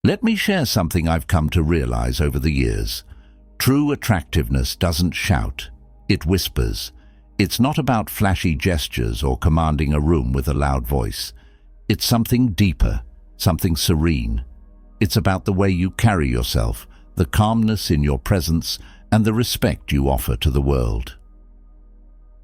Let me share something I've come to realize over the years. True attractiveness doesn't shout, it whispers. It's not about flashy gestures or commanding a room with a loud voice. It's something deeper, something serene. It's about the way you carry yourself, the calmness in your presence, and the respect you offer to the world.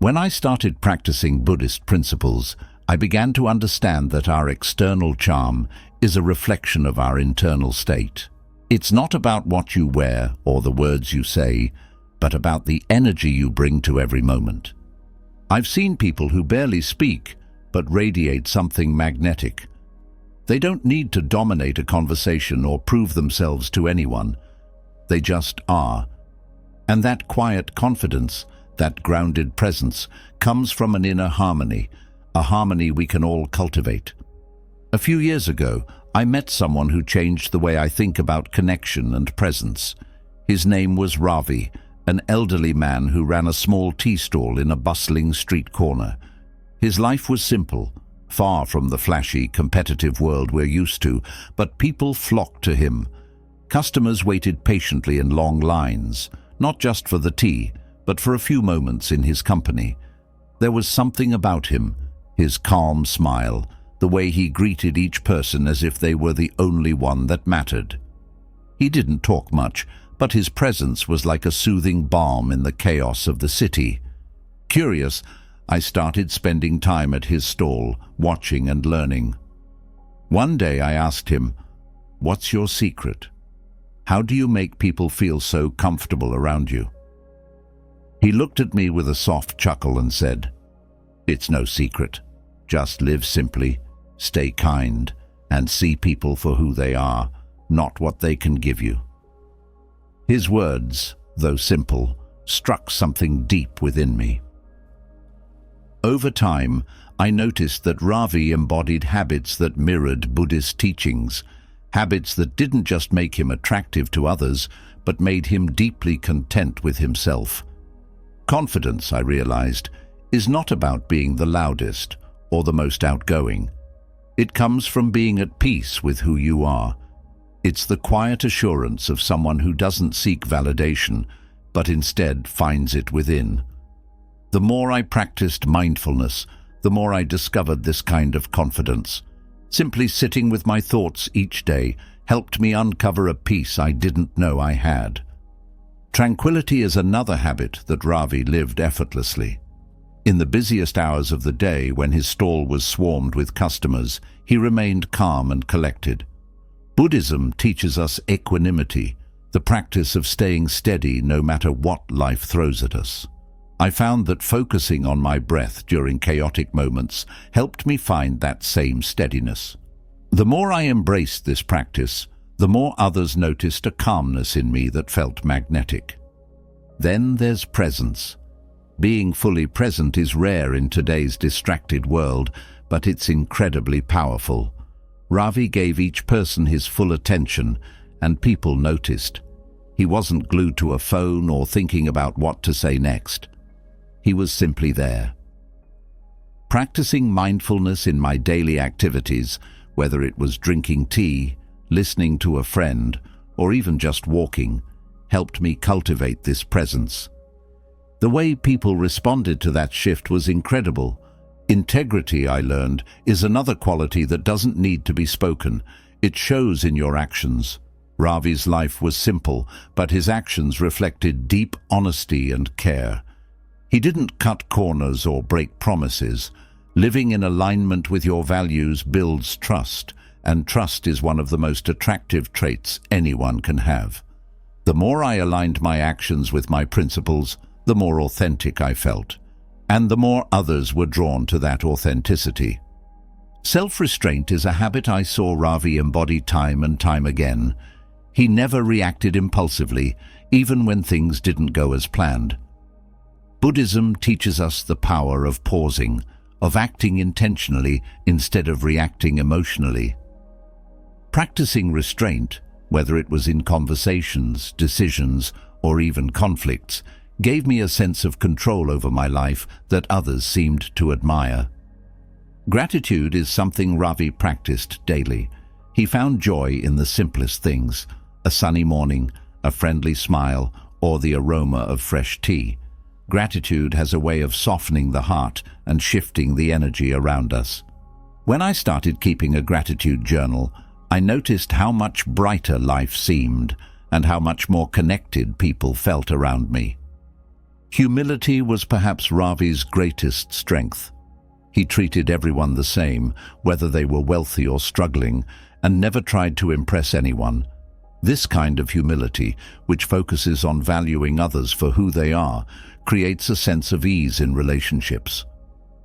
When I started practicing Buddhist principles, I began to understand that our external charm is a reflection of our internal state. It's not about what you wear or the words you say, but about the energy you bring to every moment. I've seen people who barely speak, but radiate something magnetic. They don't need to dominate a conversation or prove themselves to anyone. They just are. And that quiet confidence, that grounded presence, comes from an inner harmony, a harmony we can all cultivate. A few years ago, I met someone who changed the way I think about connection and presence. His name was Ravi, an elderly man who ran a small tea stall in a bustling street corner. His life was simple, far from the flashy, competitive world we're used to, but people flocked to him. Customers waited patiently in long lines, not just for the tea, but for a few moments in his company. There was something about him, his calm smile, the way he greeted each person as if they were the only one that mattered. He didn't talk much, but his presence was like a soothing balm in the chaos of the city. Curious, I started spending time at his stall, watching and learning. One day I asked him, "What's your secret? How do you make people feel so comfortable around you?" He looked at me with a soft chuckle and said, "It's no secret. Just live simply, stay kind, and see people for who they are, not what they can give you." His words, though simple, struck something deep within me. Over time, I noticed that Ravi embodied habits that mirrored Buddhist teachings, habits that didn't just make him attractive to others, but made him deeply content with himself. Confidence, I realized, is not about being the loudest or the most outgoing. It comes from being at peace with who you are. It's the quiet assurance of someone who doesn't seek validation, but instead finds it within. The more I practiced mindfulness, the more I discovered this kind of confidence. Simply sitting with my thoughts each day helped me uncover a peace I didn't know I had. Tranquility is another habit that Ravi lived effortlessly. In the busiest hours of the day, when his stall was swarmed with customers, he remained calm and collected. Buddhism teaches us equanimity, the practice of staying steady no matter what life throws at us. I found that focusing on my breath during chaotic moments helped me find that same steadiness. The more I embraced this practice, the more others noticed a calmness in me that felt magnetic. Then there's presence. Being fully present is rare in today's distracted world, but it's incredibly powerful. Ravi gave each person his full attention, and people noticed. He wasn't glued to a phone or thinking about what to say next. He was simply there. Practicing mindfulness in my daily activities, whether it was drinking tea, listening to a friend, or even just walking, helped me cultivate this presence. The way people responded to that shift was incredible. Integrity, I learned, is another quality that doesn't need to be spoken. It shows in your actions. Ravi's life was simple, but his actions reflected deep honesty and care. He didn't cut corners or break promises. Living in alignment with your values builds trust, and trust is one of the most attractive traits anyone can have. The more I aligned my actions with my principles, the more authentic I felt, and the more others were drawn to that authenticity. Self-restraint is a habit I saw Ravi embody time and time again. He never reacted impulsively, even when things didn't go as planned. Buddhism teaches us the power of pausing, of acting intentionally instead of reacting emotionally. Practicing restraint, whether it was in conversations, decisions, or even conflicts, gave me a sense of control over my life that others seemed to admire. Gratitude is something Ravi practiced daily. He found joy in the simplest things: a sunny morning, a friendly smile, or the aroma of fresh tea. Gratitude has a way of softening the heart and shifting the energy around us. When I started keeping a gratitude journal, I noticed how much brighter life seemed and how much more connected people felt around me. Humility was perhaps Ravi's greatest strength. He treated everyone the same, whether they were wealthy or struggling, and never tried to impress anyone. This kind of humility, which focuses on valuing others for who they are, creates a sense of ease in relationships.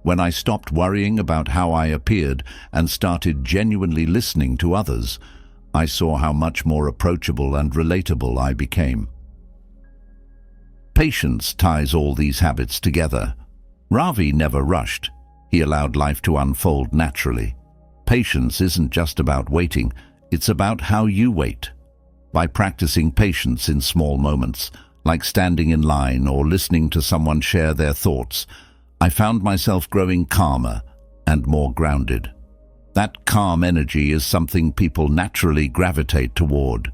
When I stopped worrying about how I appeared and started genuinely listening to others, I saw how much more approachable and relatable I became. Patience ties all these habits together. Ravi never rushed. He allowed life to unfold naturally. Patience isn't just about waiting, it's about how you wait. By practicing patience in small moments, like standing in line or listening to someone share their thoughts, I found myself growing calmer and more grounded. That calm energy is something people naturally gravitate toward.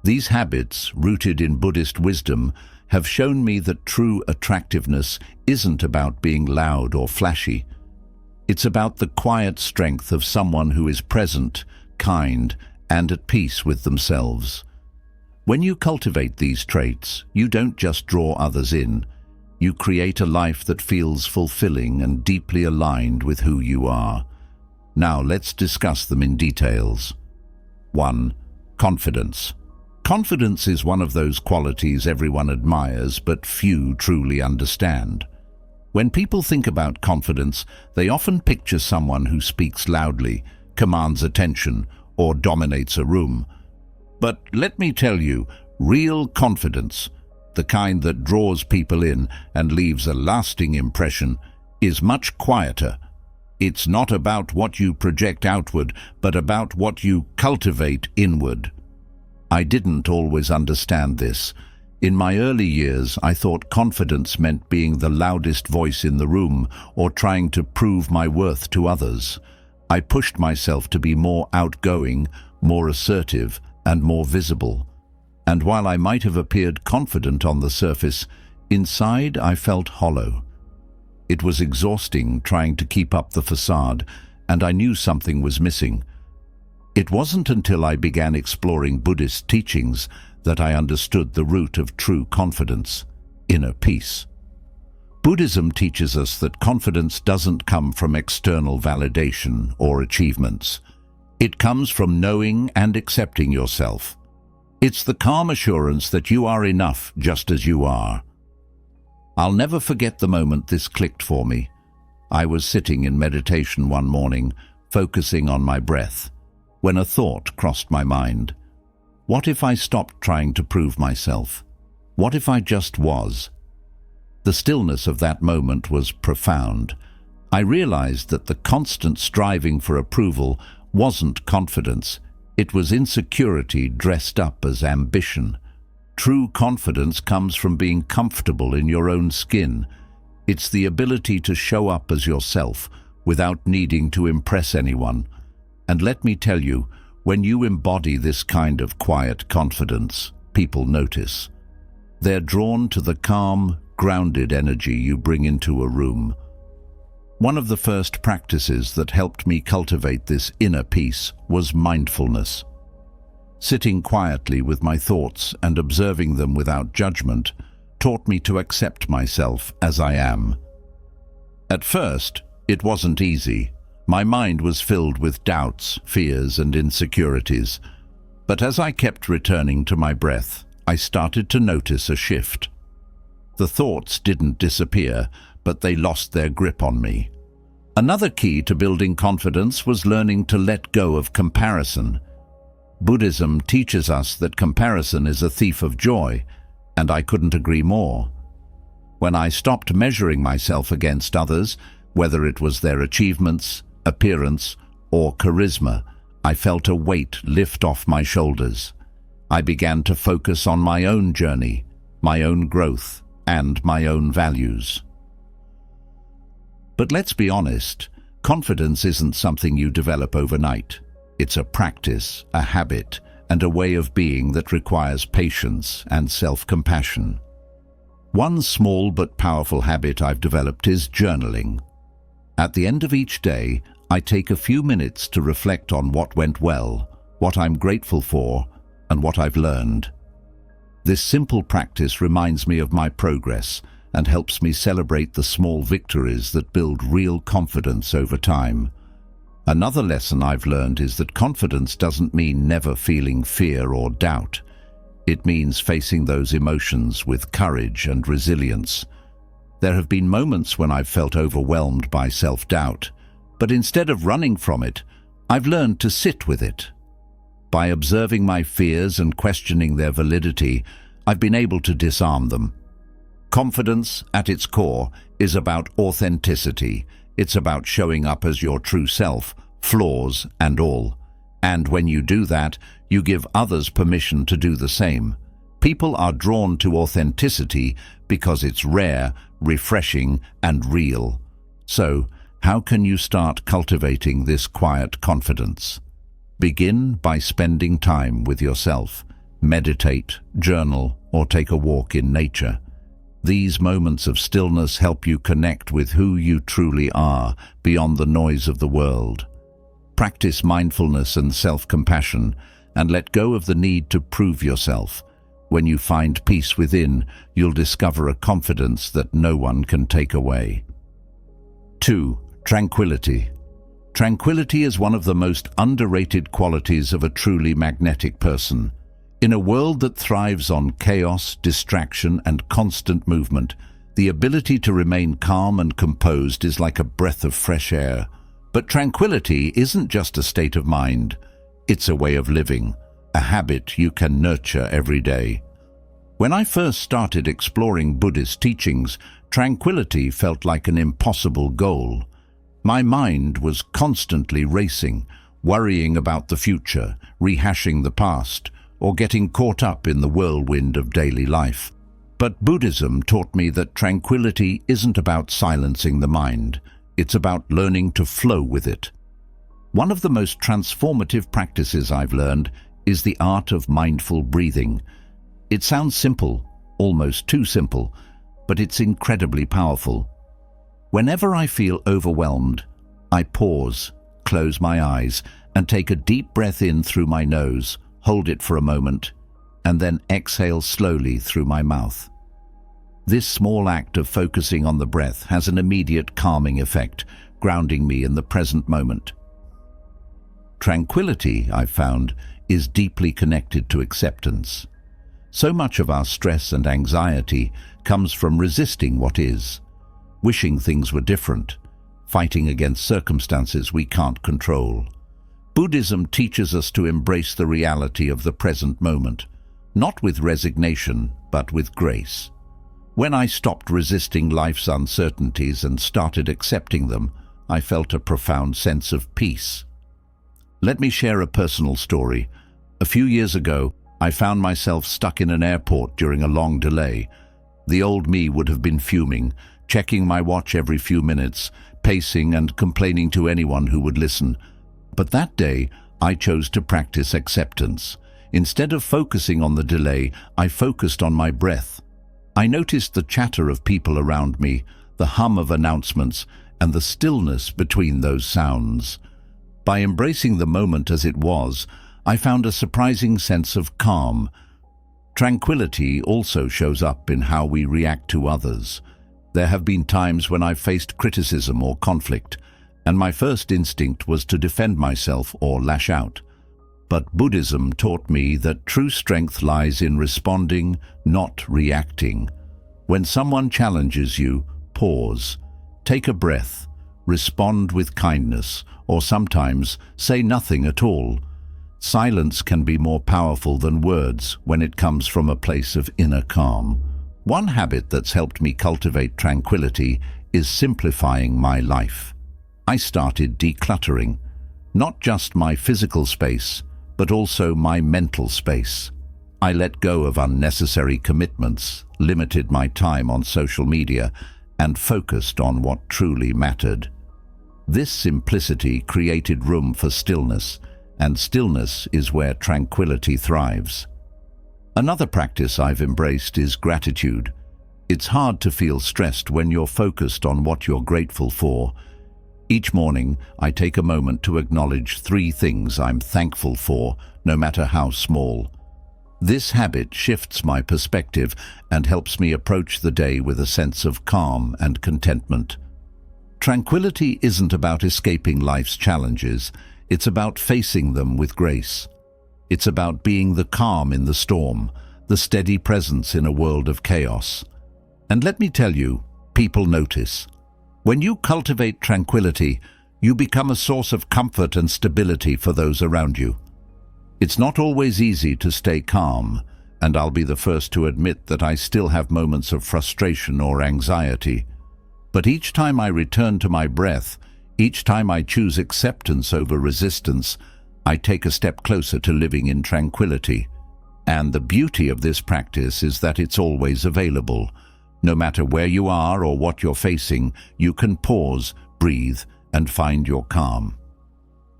These habits, rooted in Buddhist wisdom, have shown me that true attractiveness isn't about being loud or flashy. It's about the quiet strength of someone who is present, kind, and at peace with themselves. When you cultivate these traits, you don't just draw others in. You create a life that feels fulfilling and deeply aligned with who you are. Now let's discuss them in details. 1. Confidence. Confidence is one of those qualities everyone admires but few truly understand. When people think about confidence, they often picture someone who speaks loudly, commands attention, or dominates a room. But let me tell you, real confidence, the kind that draws people in and leaves a lasting impression, is much quieter. It's not about what you project outward, but about what you cultivate inward. I didn't always understand this. In my early years, I thought confidence meant being the loudest voice in the room or trying to prove my worth to others. I pushed myself to be more outgoing, more assertive, and more visible. And while I might have appeared confident on the surface, inside I felt hollow. It was exhausting trying to keep up the facade, and I knew something was missing. It wasn't until I began exploring Buddhist teachings that I understood the root of true confidence: inner peace. Buddhism teaches us that confidence doesn't come from external validation or achievements. It comes from knowing and accepting yourself. It's the calm assurance that you are enough just as you are. I'll never forget the moment this clicked for me. I was sitting in meditation one morning, focusing on my breath, when a thought crossed my mind. What if I stopped trying to prove myself? What if I just was? The stillness of that moment was profound. I realized that the constant striving for approval wasn't confidence. It was insecurity dressed up as ambition. True confidence comes from being comfortable in your own skin. It's the ability to show up as yourself without needing to impress anyone. And let me tell you, when you embody this kind of quiet confidence, people notice. They're drawn to the calm, grounded energy you bring into a room. One of the first practices that helped me cultivate this inner peace was mindfulness. Sitting quietly with my thoughts and observing them without judgment taught me to accept myself as I am. At first, it wasn't easy. My mind was filled with doubts, fears, and insecurities. But as I kept returning to my breath, I started to notice a shift. The thoughts didn't disappear, but they lost their grip on me. Another key to building confidence was learning to let go of comparison. Buddhism teaches us that comparison is a thief of joy, and I couldn't agree more. When I stopped measuring myself against others, whether it was their achievements, appearance, or charisma, I felt a weight lift off my shoulders. I began to focus on my own journey, my own growth, and my own values. But let's be honest, confidence isn't something you develop overnight. It's a practice, a habit, and a way of being that requires patience and self-compassion. One small but powerful habit I've developed is journaling. At the end of each day, I take a few minutes to reflect on what went well, what I'm grateful for, and what I've learned. This simple practice reminds me of my progress and helps me celebrate the small victories that build real confidence over time. Another lesson I've learned is that confidence doesn't mean never feeling fear or doubt. It means facing those emotions with courage and resilience. There have been moments when I've felt overwhelmed by self-doubt, but instead of running from it, I've learned to sit with it. By observing my fears and questioning their validity, I've been able to disarm them. Confidence, at its core, is about authenticity. It's about showing up as your true self, flaws and all. And when you do that, you give others permission to do the same. People are drawn to authenticity because it's rare, refreshing, and real. So, how can you start cultivating this quiet confidence? Begin by spending time with yourself. Meditate, journal, or take a walk in nature. These moments of stillness help you connect with who you truly are beyond the noise of the world. Practice mindfulness and self-compassion, and let go of the need to prove yourself. When you find peace within, you'll discover a confidence that no one can take away. 2. Tranquility. Tranquility is one of the most underrated qualities of a truly magnetic person. In a world that thrives on chaos, distraction, and constant movement, the ability to remain calm and composed is like a breath of fresh air. But tranquility isn't just a state of mind. It's a way of living, a habit you can nurture every day. When I first started exploring Buddhist teachings, tranquility felt like an impossible goal. My mind was constantly racing, worrying about the future, rehashing the past, or getting caught up in the whirlwind of daily life. But Buddhism taught me that tranquility isn't about silencing the mind. It's about learning to flow with it. One of the most transformative practices I've learned is the art of mindful breathing. It sounds simple, almost too simple, but it's incredibly powerful. Whenever I feel overwhelmed, I pause, close my eyes, and take a deep breath in through my nose, hold it for a moment, and then exhale slowly through my mouth. This small act of focusing on the breath has an immediate calming effect, grounding me in the present moment. Tranquility, I've found, is deeply connected to acceptance. So much of our stress and anxiety comes from resisting what is, wishing things were different, fighting against circumstances we can't control. Buddhism teaches us to embrace the reality of the present moment, not with resignation, but with grace. When I stopped resisting life's uncertainties and started accepting them, I felt a profound sense of peace. Let me share a personal story. A few years ago, I found myself stuck in an airport during a long delay. The old me would have been fuming, checking my watch every few minutes, pacing and complaining to anyone who would listen. But that day, I chose to practice acceptance. Instead of focusing on the delay, I focused on my breath. I noticed the chatter of people around me, the hum of announcements, and the stillness between those sounds. By embracing the moment as it was, I found a surprising sense of calm. Tranquility also shows up in how we react to others. There have been times when I've faced criticism or conflict, and my first instinct was to defend myself or lash out. But Buddhism taught me that true strength lies in responding, not reacting. When someone challenges you, pause, take a breath, respond with kindness, or sometimes say nothing at all. Silence can be more powerful than words when it comes from a place of inner calm. One habit that's helped me cultivate tranquility is simplifying my life. I started decluttering, not just my physical space, but also my mental space. I let go of unnecessary commitments, limited my time on social media, and focused on what truly mattered. This simplicity created room for stillness, and stillness is where tranquility thrives. Another practice I've embraced is gratitude. It's hard to feel stressed when you're focused on what you're grateful for. Each morning, I take a moment to acknowledge 3 things I'm thankful for, no matter how small. This habit shifts my perspective and helps me approach the day with a sense of calm and contentment. Tranquility isn't about escaping life's challenges, it's about facing them with grace. It's about being the calm in the storm, the steady presence in a world of chaos. And let me tell you, people notice. When you cultivate tranquility, you become a source of comfort and stability for those around you. It's not always easy to stay calm, and I'll be the first to admit that I still have moments of frustration or anxiety. But each time I return to my breath, each time I choose acceptance over resistance, I take a step closer to living in tranquility. And the beauty of this practice is that it's always available. No matter where you are or what you're facing, you can pause, breathe, and find your calm.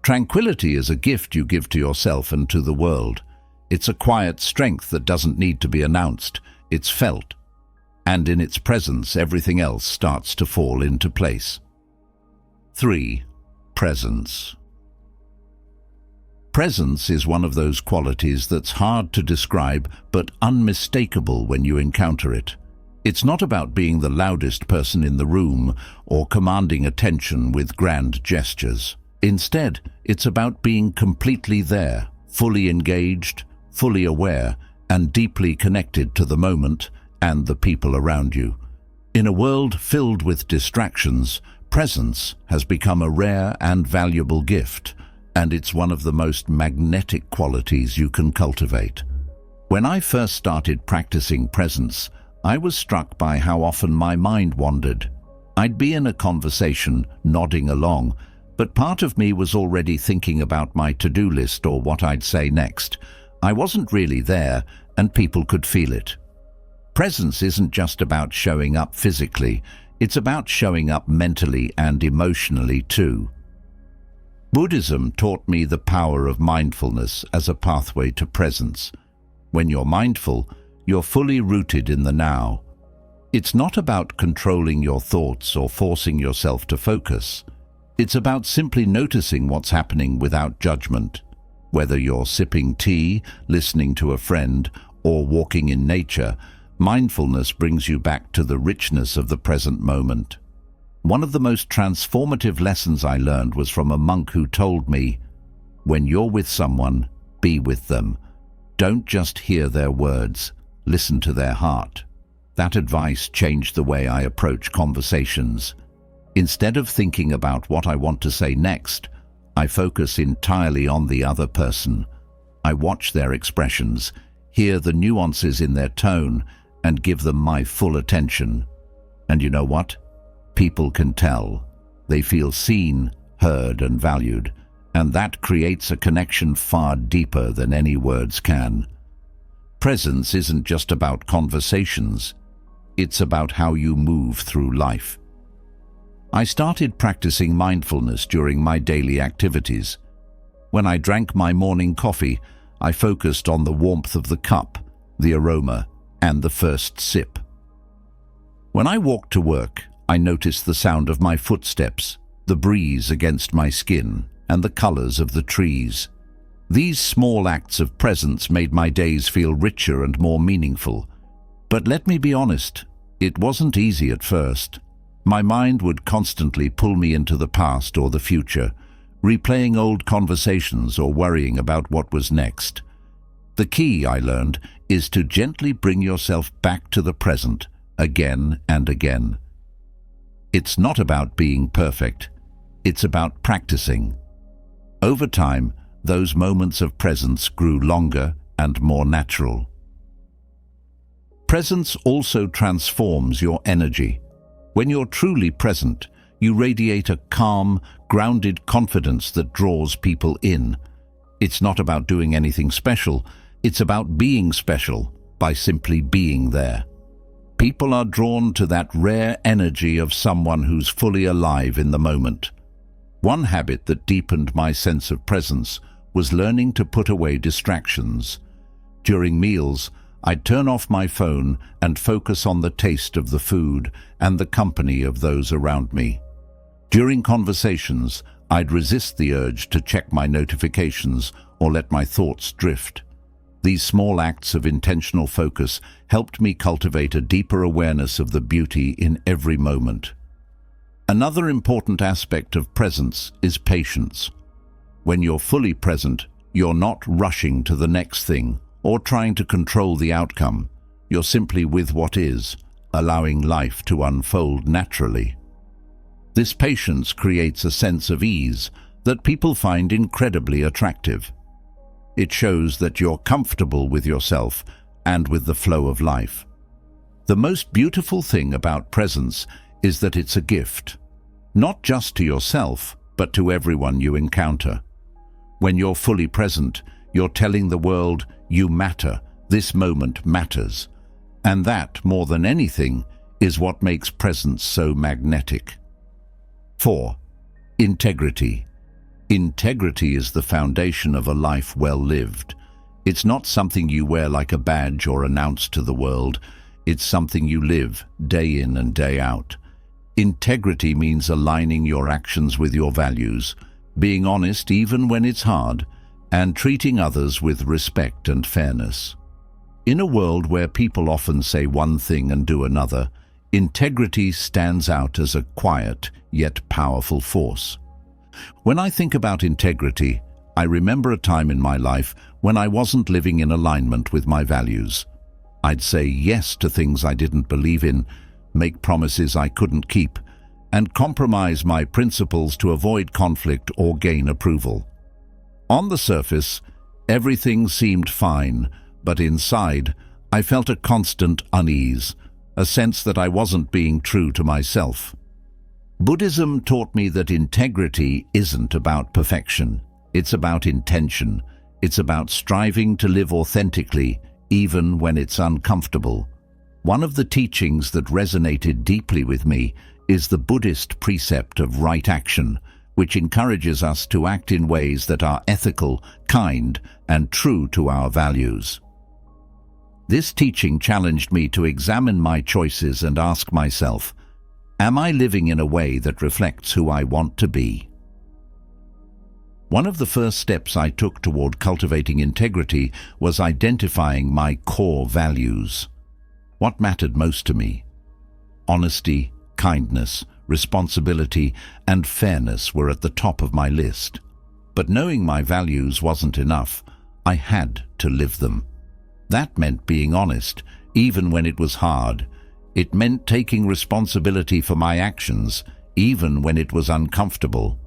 Tranquility is a gift you give to yourself and to the world. It's a quiet strength that doesn't need to be announced. It's felt. And in its presence, everything else starts to fall into place. 3. Presence. Presence is one of those qualities that's hard to describe but unmistakable when you encounter it. It's not about being the loudest person in the room or commanding attention with grand gestures. Instead, it's about being completely there, fully engaged, fully aware, and deeply connected to the moment and the people around you. In a world filled with distractions, presence has become a rare and valuable gift, and it's one of the most magnetic qualities you can cultivate. When I first started practicing presence, I was struck by how often my mind wandered. I'd be in a conversation, nodding along, but part of me was already thinking about my to-do list or what I'd say next. I wasn't really there, and people could feel it. Presence isn't just about showing up physically, it's about showing up mentally and emotionally too. Buddhism taught me the power of mindfulness as a pathway to presence. When you're mindful, you're fully rooted in the now. It's not about controlling your thoughts or forcing yourself to focus. It's about simply noticing what's happening without judgment. Whether you're sipping tea, listening to a friend, or walking in nature, mindfulness brings you back to the richness of the present moment. One of the most transformative lessons I learned was from a monk who told me, "When you're with someone, be with them. Don't just hear their words, listen to their heart." That advice changed the way I approach conversations. Instead of thinking about what I want to say next, I focus entirely on the other person. I watch their expressions, hear the nuances in their tone, and give them my full attention. And you know what? People can tell. They feel seen, heard, and valued, and that creates a connection far deeper than any words can. Presence isn't just about conversations. It's about how you move through life. I started practicing mindfulness during my daily activities. When I drank my morning coffee, I focused on the warmth of the cup, the aroma, and the first sip. When I walked to work, I noticed the sound of my footsteps, the breeze against my skin, and the colors of the trees. These small acts of presence made my days feel richer and more meaningful. But let me be honest, it wasn't easy at first. My mind would constantly pull me into the past or the future, replaying old conversations or worrying about what was next. The key, I learned, is to gently bring yourself back to the present, again and again. It's not about being perfect. It's about practicing. Over time, those moments of presence grew longer and more natural. Presence also transforms your energy. When you're truly present, you radiate a calm, grounded confidence that draws people in. It's not about doing anything special. It's about being special by simply being there. People are drawn to that rare energy of someone who's fully alive in the moment. One habit that deepened my sense of presence was learning to put away distractions. During meals, I'd turn off my phone and focus on the taste of the food and the company of those around me. During conversations, I'd resist the urge to check my notifications or let my thoughts drift. These small acts of intentional focus helped me cultivate a deeper awareness of the beauty in every moment. Another important aspect of presence is patience. When you're fully present, you're not rushing to the next thing or trying to control the outcome. You're simply with what is, allowing life to unfold naturally. This patience creates a sense of ease that people find incredibly attractive. It shows that you're comfortable with yourself and with the flow of life. The most beautiful thing about presence is that it's a gift, not just to yourself, but to everyone you encounter. When you're fully present, you're telling the world, you matter, this moment matters. And that, more than anything, is what makes presence so magnetic. 4. Integrity. Integrity is the foundation of a life well lived. It's not something you wear like a badge or announce to the world. It's something you live day in and day out. Integrity means aligning your actions with your values, being honest even when it's hard, and treating others with respect and fairness. In a world where people often say one thing and do another, integrity stands out as a quiet yet powerful force. When I think about integrity, I remember a time in my life when I wasn't living in alignment with my values. I'd say yes to things I didn't believe in, make promises I couldn't keep, and compromise my principles to avoid conflict or gain approval. On the surface, everything seemed fine, but inside, I felt a constant unease, a sense that I wasn't being true to myself. Buddhism taught me that integrity isn't about perfection. It's about intention. It's about striving to live authentically, even when it's uncomfortable. One of the teachings that resonated deeply with me is the Buddhist precept of right action, which encourages us to act in ways that are ethical, kind, and true to our values. This teaching challenged me to examine my choices and ask myself, am I living in a way that reflects who I want to be? One of the first steps I took toward cultivating integrity was identifying my core values. What mattered most to me? Honesty, kindness, responsibility, and fairness were at the top of my list. But knowing my values wasn't enough. I had to live them. That meant being honest, even when it was hard. It meant taking responsibility for my actions, even when it was uncomfortable.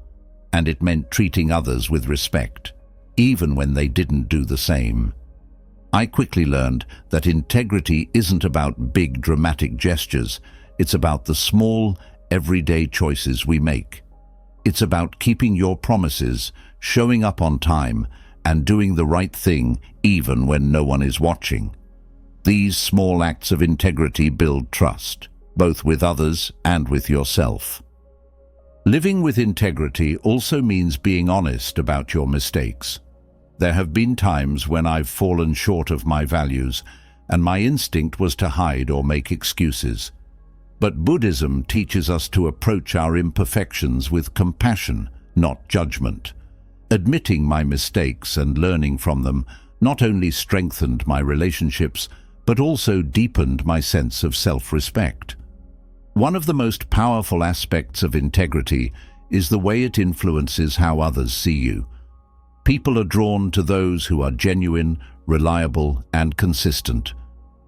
And it meant treating others with respect, even when they didn't do the same. I quickly learned that integrity isn't about big dramatic gestures. It's about the small, everyday choices we make. It's about keeping your promises, showing up on time, and doing the right thing even when no one is watching. These small acts of integrity build trust, both with others and with yourself. Living with integrity also means being honest about your mistakes. There have been times when I've fallen short of my values, and my instinct was to hide or make excuses. But Buddhism teaches us to approach our imperfections with compassion, not judgment. Admitting my mistakes and learning from them not only strengthened my relationships, but also deepened my sense of self-respect. One of the most powerful aspects of integrity is the way it influences how others see you. People are drawn to those who are genuine, reliable, and consistent.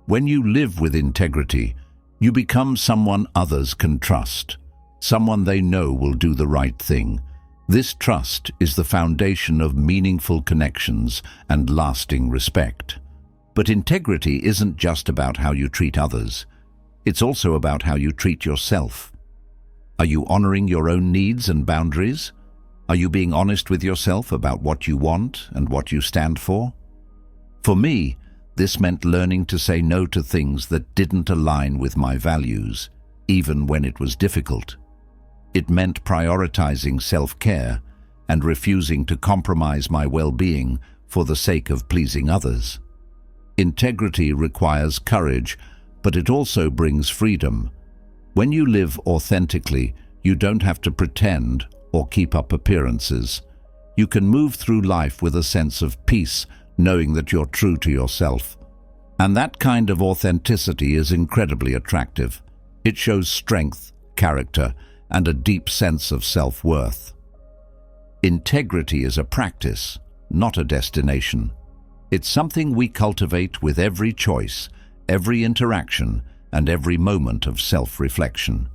When you live with integrity, you become someone others can trust, someone they know will do the right thing. This trust is the foundation of meaningful connections and lasting respect. But integrity isn't just about how you treat others. It's also about how you treat yourself. Are you honoring your own needs and boundaries? Are you being honest with yourself about what you want and what you stand for? For me, this meant learning to say no to things that didn't align with my values, even when it was difficult. It meant prioritizing self-care and refusing to compromise my well-being for the sake of pleasing others. Integrity requires courage, but it also brings freedom. When you live authentically, you don't have to pretend or keep up appearances. You can move through life with a sense of peace, knowing that you're true to yourself. And that kind of authenticity is incredibly attractive. It shows strength, character, and a deep sense of self-worth. Integrity is a practice, not a destination. It's something we cultivate with every choice, every interaction, and every moment of self-reflection.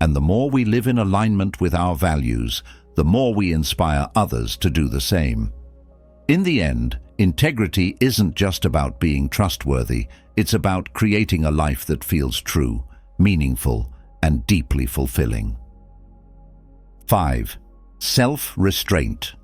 And the more we live in alignment with our values, the more we inspire others to do the same. In the end, integrity isn't just about being trustworthy, it's about creating a life that feels true, meaningful, and deeply fulfilling. 5. Self-restraint.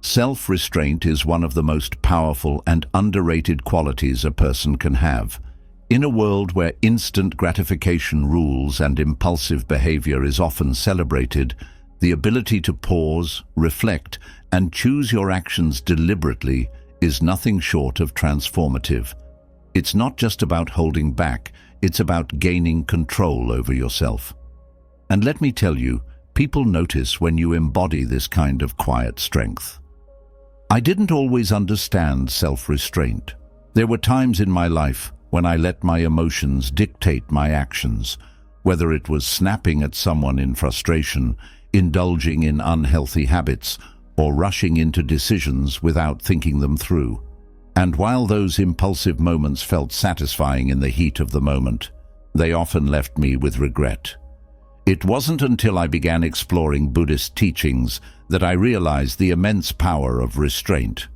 Self-restraint is one of the most powerful and underrated qualities a person can have. In a world where instant gratification rules and impulsive behavior is often celebrated, the ability to pause, reflect, and choose your actions deliberately is nothing short of transformative. It's not just about holding back, it's about gaining control over yourself. And let me tell you, people notice when you embody this kind of quiet strength. I didn't always understand self-restraint. There were times in my life when I let my emotions dictate my actions, whether it was snapping at someone in frustration, indulging in unhealthy habits, or rushing into decisions without thinking them through. And while those impulsive moments felt satisfying in the heat of the moment, they often left me with regret. It wasn't until I began exploring Buddhist teachings that I realized the immense power of restraint.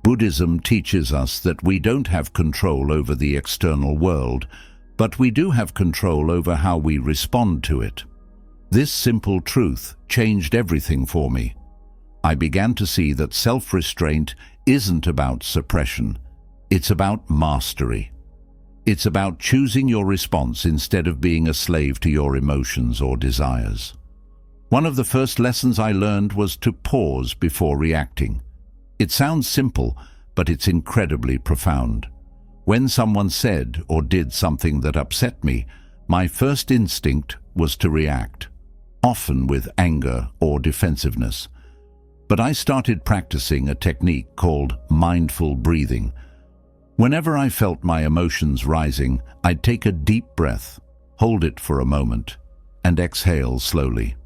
Buddhism teaches us that we don't have control over the external world, but we do have control over how we respond to it. This simple truth changed everything for me. I began to see that self-restraint isn't about suppression, it's about mastery. It's about choosing your response instead of being a slave to your emotions or desires. One of the first lessons I learned was to pause before reacting. It sounds simple, but it's incredibly profound. When someone said or did something that upset me, my first instinct was to react, often with anger or defensiveness. But I started practicing a technique called mindful breathing. Whenever I felt my emotions rising, I'd take a deep breath, hold it for a moment, and exhale slowly.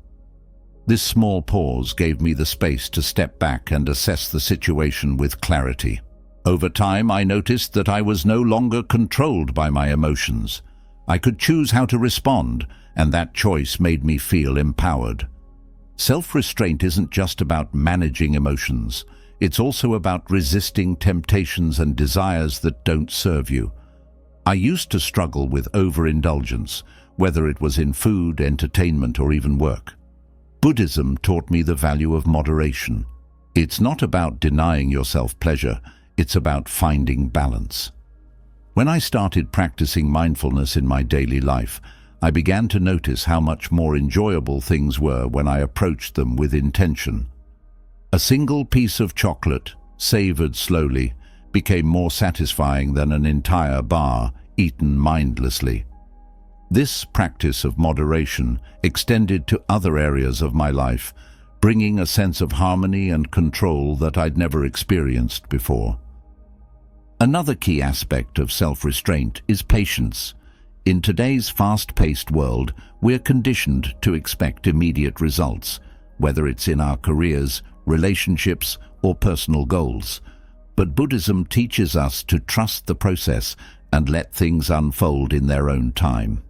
This small pause gave me the space to step back and assess the situation with clarity. Over time, I noticed that I was no longer controlled by my emotions. I could choose how to respond, and that choice made me feel empowered. Self-restraint isn't just about managing emotions. It's also about resisting temptations and desires that don't serve you. I used to struggle with overindulgence, whether it was in food, entertainment, or even work. Buddhism taught me the value of moderation. It's not about denying yourself pleasure, it's about finding balance. When I started practicing mindfulness in my daily life, I began to notice how much more enjoyable things were when I approached them with intention. A single piece of chocolate, savored slowly, became more satisfying than an entire bar eaten mindlessly. This practice of moderation extended to other areas of my life, bringing a sense of harmony and control that I'd never experienced before. Another key aspect of self-restraint is patience. In today's fast-paced world, we're conditioned to expect immediate results, whether it's in our careers, relationships, or personal goals. But Buddhism teaches us to trust the process and let things unfold in their own time.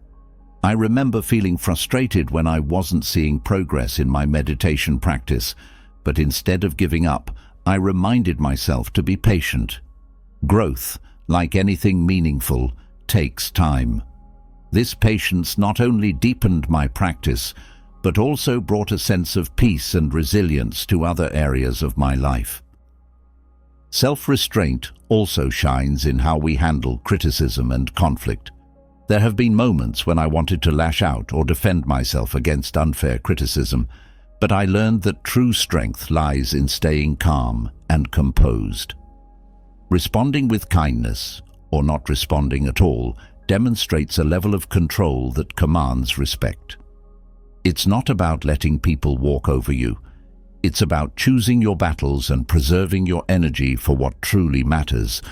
I remember feeling frustrated when I wasn't seeing progress in my meditation practice, but instead of giving up, I reminded myself to be patient. Growth, like anything meaningful, takes time. This patience not only deepened my practice, but also brought a sense of peace and resilience to other areas of my life. Self-restraint also shines in how we handle criticism and conflict. There have been moments when I wanted to lash out or defend myself against unfair criticism, But I learned that true strength lies in staying calm and composed. Responding with kindness, or not responding at all, demonstrates a level of control that commands respect. It's not about letting people walk over you. It's about choosing your battles and preserving your energy for what truly matters.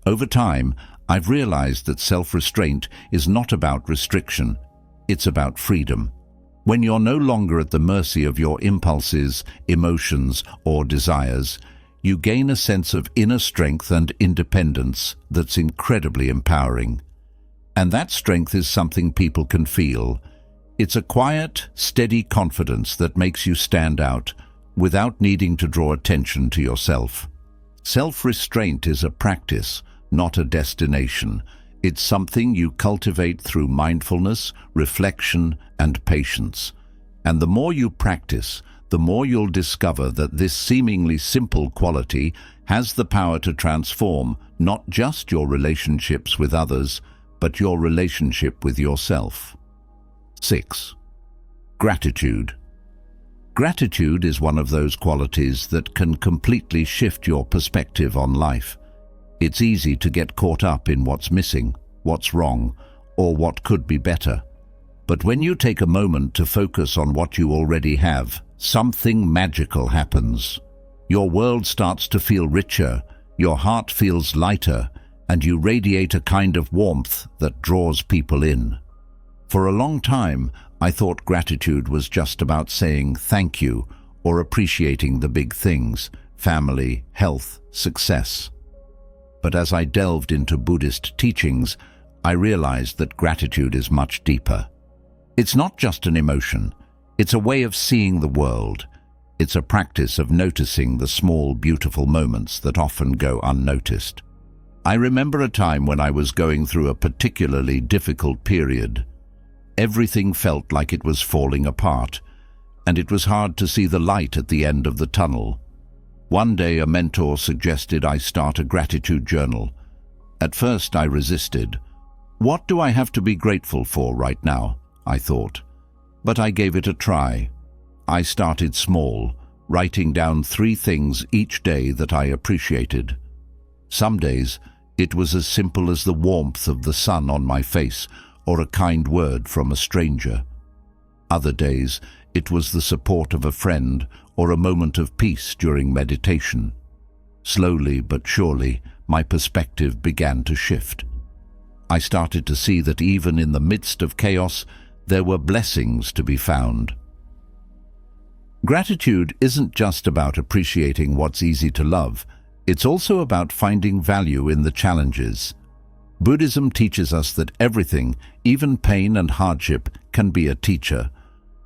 Over time, I've realized that self-restraint is not about restriction. It's about freedom. When you're no longer at the mercy of your impulses, emotions, or desires, you gain a sense of inner strength and independence that's incredibly empowering. And that strength is something people can feel. It's a quiet, steady confidence that makes you stand out without needing to draw attention to yourself. Self-restraint is a practice, not a destination. It's something you cultivate through mindfulness, reflection, and patience. And the more you practice, the more you'll discover that this seemingly simple quality has the power to transform not just your relationships with others, but your relationship with yourself. 6. Gratitude. Gratitude is one of those qualities that can completely shift your perspective on life. It's easy to get caught up in what's missing, what's wrong, or what could be better. But when you take a moment to focus on what you already have, something magical happens. Your world starts to feel richer, your heart feels lighter, and you radiate a kind of warmth that draws people in. For a long time, I thought gratitude was just about saying thank you or appreciating the big things, family, health, success. But as I delved into Buddhist teachings, I realized that gratitude is much deeper. It's not just an emotion. It's a way of seeing the world. It's a practice of noticing the small, beautiful moments that often go unnoticed. I remember a time when I was going through a particularly difficult period. Everything felt like it was falling apart, and it was hard to see the light at the end of the tunnel. One day, a mentor suggested I start a gratitude journal. At first, I resisted. What do I have to be grateful for right now? I thought. But I gave it a try. I started small, writing down 3 things each day that I appreciated. Some days, it was as simple as the warmth of the sun on my face or a kind word from a stranger. Other days, it was the support of a friend or a moment of peace during meditation. Slowly but surely, my perspective began to shift. I started to see that even in the midst of chaos, there were blessings to be found. Gratitude isn't just about appreciating what's easy to love. It's also about finding value in the challenges. Buddhism teaches us that everything, even pain and hardship, can be a teacher.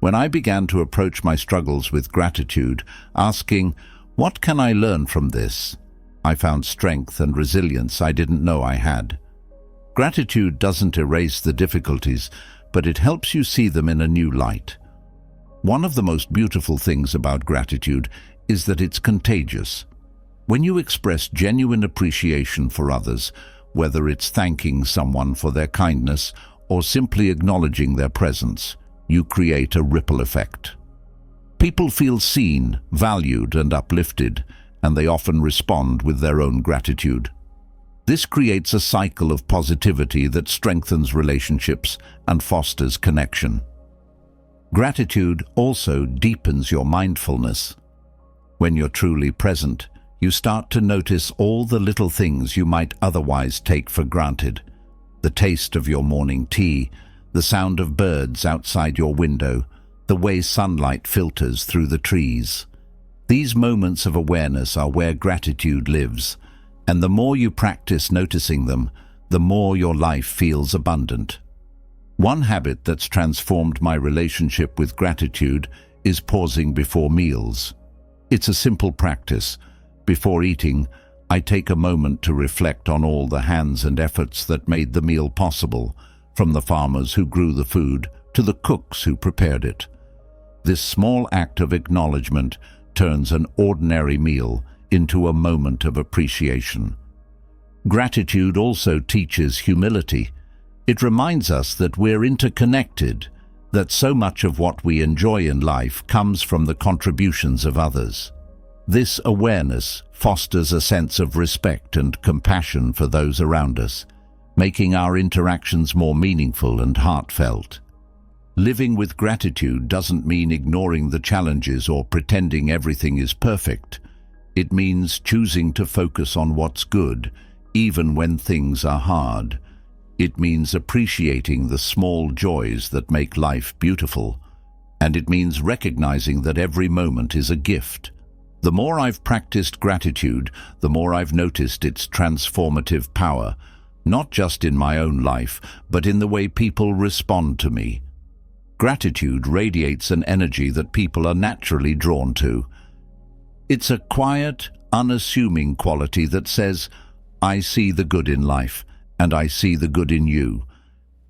When I began to approach my struggles with gratitude, asking, "What can I learn from this?" I found strength and resilience I didn't know I had. Gratitude doesn't erase the difficulties, but it helps you see them in a new light. One of the most beautiful things about gratitude is that it's contagious. When you express genuine appreciation for others, whether it's thanking someone for their kindness or simply acknowledging their presence, you create a ripple effect. People feel seen, valued, and uplifted, and they often respond with their own gratitude. This creates a cycle of positivity that strengthens relationships and fosters connection. Gratitude also deepens your mindfulness. When you're truly present, you start to notice all the little things you might otherwise take for granted. The taste of your morning tea, the sound of birds outside your window, the way sunlight filters through the trees. These moments of awareness are where gratitude lives, and the more you practice noticing them, the more your life feels abundant. One habit that's transformed my relationship with gratitude is pausing before meals. It's a simple practice. Before eating, I take a moment to reflect on all the hands and efforts that made the meal possible, from the farmers who grew the food to the cooks who prepared it. This small act of acknowledgement turns an ordinary meal into a moment of appreciation. Gratitude also teaches humility. It reminds us that we're interconnected, that so much of what we enjoy in life comes from the contributions of others. This awareness fosters a sense of respect and compassion for those around us, making our interactions more meaningful and heartfelt. Living with gratitude doesn't mean ignoring the challenges or pretending everything is perfect. It means choosing to focus on what's good, even when things are hard. It means appreciating the small joys that make life beautiful. And it means recognizing that every moment is a gift. The more I've practiced gratitude, the more I've noticed its transformative power, not just in my own life, but in the way people respond to me. Gratitude radiates an energy that people are naturally drawn to. It's a quiet, unassuming quality that says, "I see the good in life, and I see the good in you."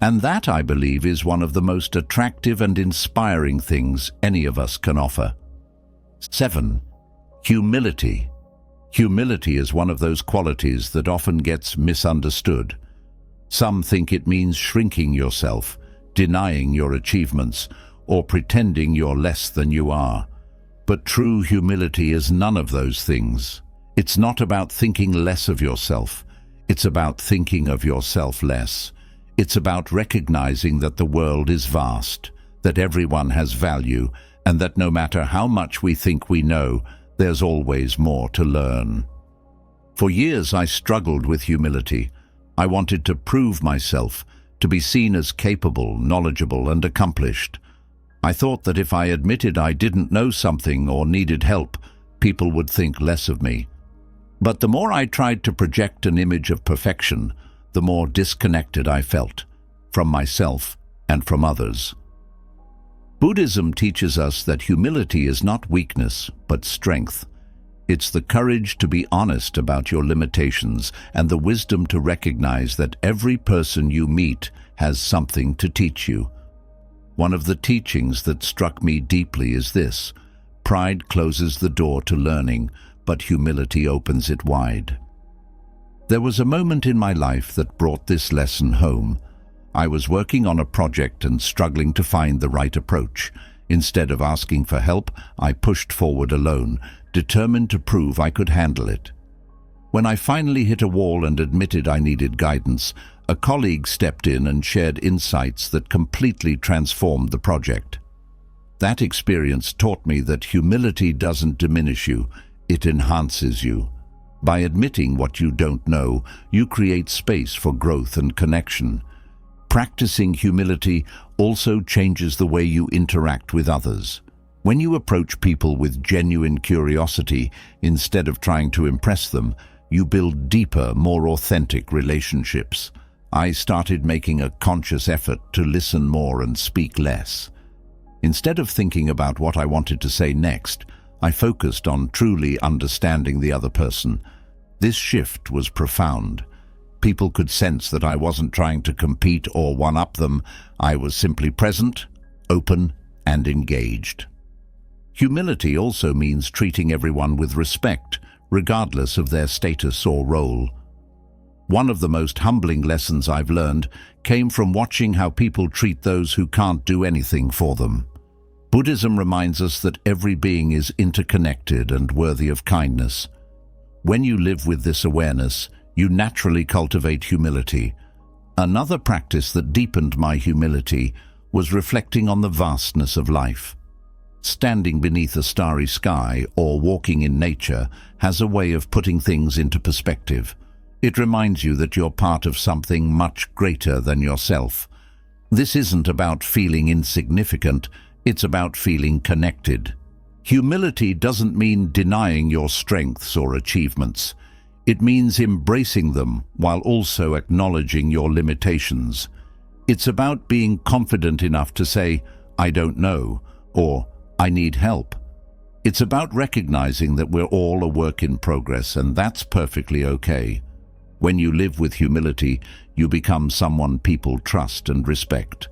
And that, I believe, is one of the most attractive and inspiring things any of us can offer. 7. Humility. Humility is one of those qualities that often gets misunderstood. Some think it means shrinking yourself, denying your achievements, or pretending you're less than you are. But true humility is none of those things. It's not about thinking less of yourself. It's about thinking of yourself less. It's about recognizing that the world is vast, that everyone has value, and that no matter how much we think we know, there's always more to learn. For years I struggled with humility. I wanted to prove myself, to be seen as capable, knowledgeable, and accomplished. I thought that if I admitted I didn't know something or needed help, people would think less of me. But the more I tried to project an image of perfection, the more disconnected I felt, from myself and from others. Buddhism teaches us that humility is not weakness, but strength. It's the courage to be honest about your limitations and the wisdom to recognize that every person you meet has something to teach you. One of the teachings that struck me deeply is this: pride closes the door to learning, but humility opens it wide. There was a moment in my life that brought this lesson home. I was working on a project and struggling to find the right approach. Instead of asking for help, I pushed forward alone, determined to prove I could handle it. When I finally hit a wall and admitted I needed guidance, a colleague stepped in and shared insights that completely transformed the project. That experience taught me that humility doesn't diminish you, it enhances you. By admitting what you don't know, you create space for growth and connection. Practicing humility also changes the way you interact with others. When you approach people with genuine curiosity, instead of trying to impress them, you build deeper, more authentic relationships. I started making a conscious effort to listen more and speak less. Instead of thinking about what I wanted to say next, I focused on truly understanding the other person. This shift was profound. People could sense that I wasn't trying to compete or one-up them. I was simply present, open, and engaged. Humility also means treating everyone with respect, regardless of their status or role. One of the most humbling lessons I've learned came from watching how people treat those who can't do anything for them. Buddhism reminds us that every being is interconnected and worthy of kindness. When you live with this awareness, you naturally cultivate humility. Another practice that deepened my humility was reflecting on the vastness of life. Standing beneath a starry sky or walking in nature has a way of putting things into perspective. It reminds you that you're part of something much greater than yourself. This isn't about feeling insignificant, it's about feeling connected. Humility doesn't mean denying your strengths or achievements. It means embracing them while also acknowledging your limitations. It's about being confident enough to say, "I don't know," or "I need help." It's about recognizing that we're all a work in progress, and that's perfectly okay. When you live with humility, you become someone people trust and respect.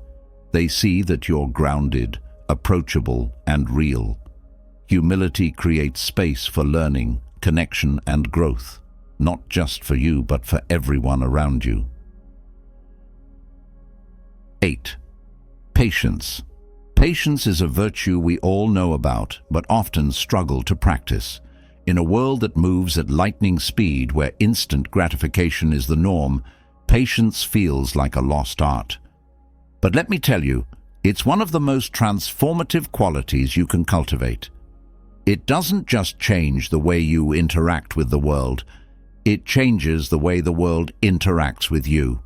They see that you're grounded, approachable, and real. Humility creates space for learning, connection, and growth, not just for you, but for everyone around you. 8. Patience. Patience is a virtue we all know about, but often struggle to practice. In a world that moves at lightning speed, where instant gratification is the norm, patience feels like a lost art. But let me tell you, it's one of the most transformative qualities you can cultivate. It doesn't just change the way you interact with the world, it changes the way the world interacts with you.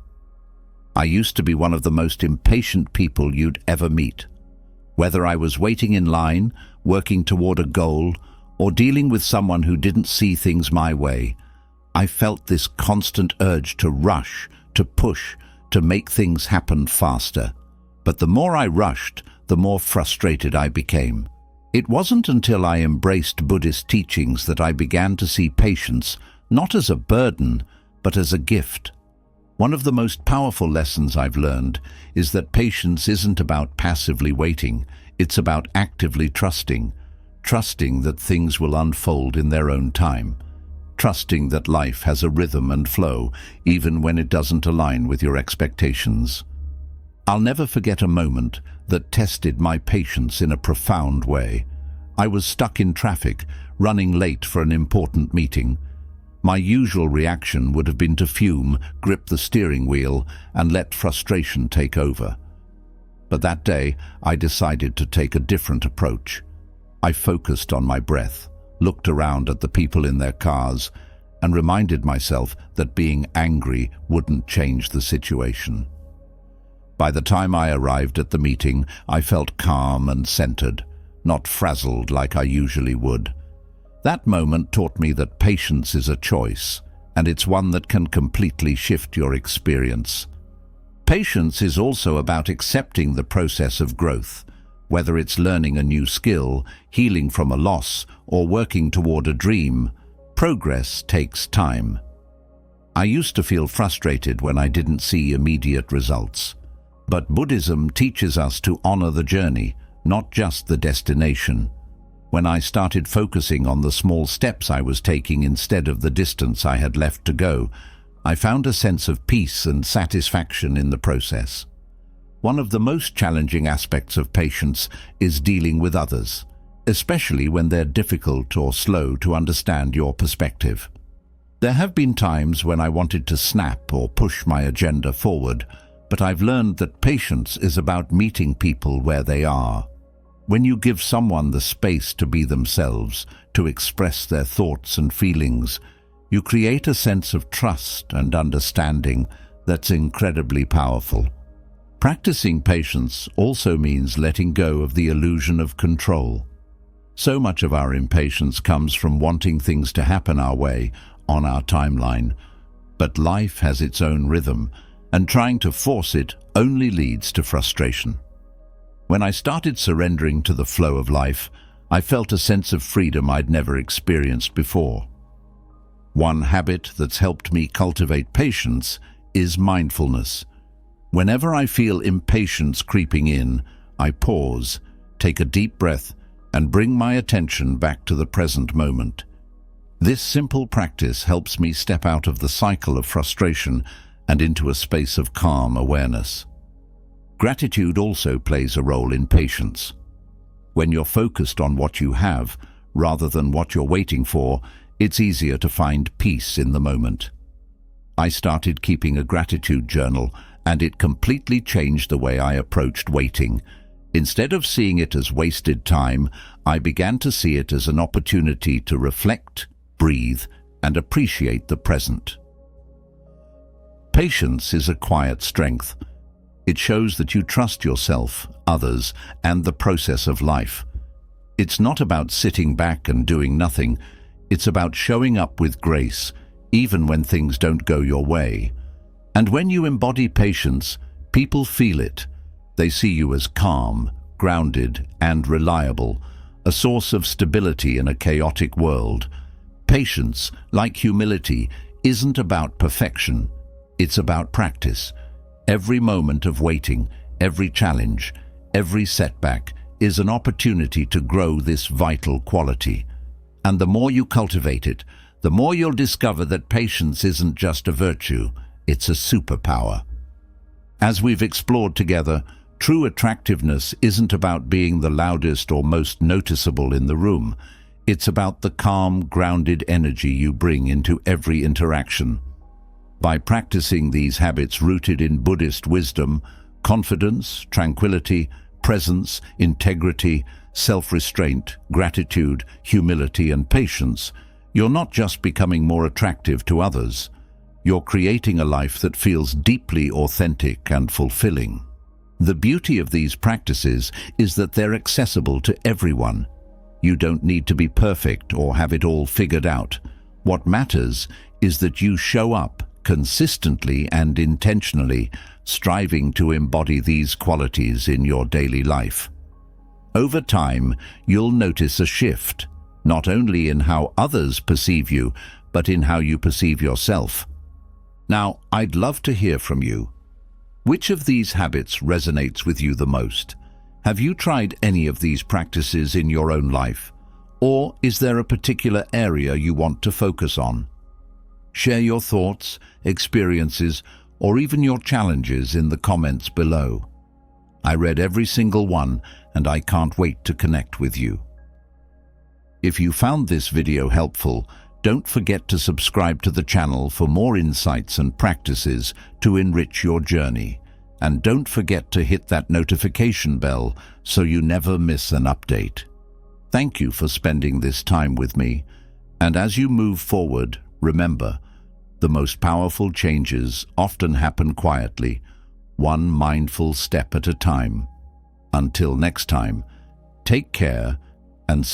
I used to be one of the most impatient people you'd ever meet. Whether I was waiting in line, working toward a goal, or dealing with someone who didn't see things my way, I felt this constant urge to rush, to push, to make things happen faster. But the more I rushed, the more frustrated I became. It wasn't until I embraced Buddhist teachings that I began to see patience not as a burden, but as a gift. One of the most powerful lessons I've learned is that patience isn't about passively waiting, it's about actively trusting that things will unfold in their own time, trusting that life has a rhythm and flow, even when it doesn't align with your expectations. I'll never forget a moment that tested my patience in a profound way. I was stuck in traffic, running late for an important meeting. My usual reaction would have been to fume, grip the steering wheel, and let frustration take over. But that day, I decided to take a different approach. I focused on my breath, looked around at the people in their cars, and reminded myself that being angry wouldn't change the situation. By the time I arrived at the meeting, I felt calm and centered, not frazzled like I usually would. That moment taught me that patience is a choice, and it's one that can completely shift your experience. Patience is also about accepting the process of growth, whether it's learning a new skill, healing from a loss, or working toward a dream. Progress takes time. I used to feel frustrated when I didn't see immediate results. But Buddhism teaches us to honor the journey, not just the destination. When I started focusing on the small steps I was taking instead of the distance I had left to go, I found a sense of peace and satisfaction in the process. One of the most challenging aspects of patience is dealing with others, especially when they're difficult or slow to understand your perspective. There have been times when I wanted to snap or push my agenda forward, but I've learned that patience is about meeting people where they are. When you give someone the space to be themselves, to express their thoughts and feelings, you create a sense of trust and understanding that's incredibly powerful. Practicing patience also means letting go of the illusion of control. So much of our impatience comes from wanting things to happen our way, on our timeline. But life has its own rhythm, and trying to force it only leads to frustration. When I started surrendering to the flow of life, I felt a sense of freedom I'd never experienced before. One habit that's helped me cultivate patience is mindfulness. Whenever I feel impatience creeping in, I pause, take a deep breath, and bring my attention back to the present moment. This simple practice helps me step out of the cycle of frustration and into a space of calm awareness. Gratitude also plays a role in patience. When you're focused on what you have, rather than what you're waiting for, it's easier to find peace in the moment. I started keeping a gratitude journal, and it completely changed the way I approached waiting. Instead of seeing it as wasted time, I began to see it as an opportunity to reflect, breathe, and appreciate the present. Patience is a quiet strength. It shows that you trust yourself, others, and the process of life. It's not about sitting back and doing nothing. It's about showing up with grace, even when things don't go your way. And when you embody patience, people feel it. They see you as calm, grounded, and reliable, a source of stability in a chaotic world. Patience, like humility, isn't about perfection. It's about practice. Every moment of waiting, every challenge, every setback is an opportunity to grow this vital quality. And the more you cultivate it, the more you'll discover that patience isn't just a virtue, it's a superpower. As we've explored together, True attractiveness isn't about being the loudest or most noticeable in the room. It's about the calm, grounded energy you bring into every interaction. By practicing these habits rooted in Buddhist wisdom, confidence, tranquility, presence, integrity, self-restraint, gratitude, humility, and patience, you're not just becoming more attractive to others. You're creating a life that feels deeply authentic and fulfilling. The beauty of these practices is that they're accessible to everyone. You don't need to be perfect or have it all figured out. What matters is that you show up consistently and intentionally, striving to embody these qualities in your daily life. Over time, you'll notice a shift, not only in how others perceive you, but in how you perceive yourself. Now, I'd love to hear from you. Which of these habits resonates with you the most? Have you tried any of these practices in your own life? Or is there a particular area you want to focus on? Share your thoughts, experiences, or even your challenges in the comments below. I read every single one, and I can't wait to connect with you. If you found this video helpful, don't forget to subscribe to the channel for more insights and practices to enrich your journey. And don't forget to hit that notification bell so you never miss an update. Thank you for spending this time with me. And as you move forward, remember, the most powerful changes often happen quietly, one mindful step at a time. Until next time, take care and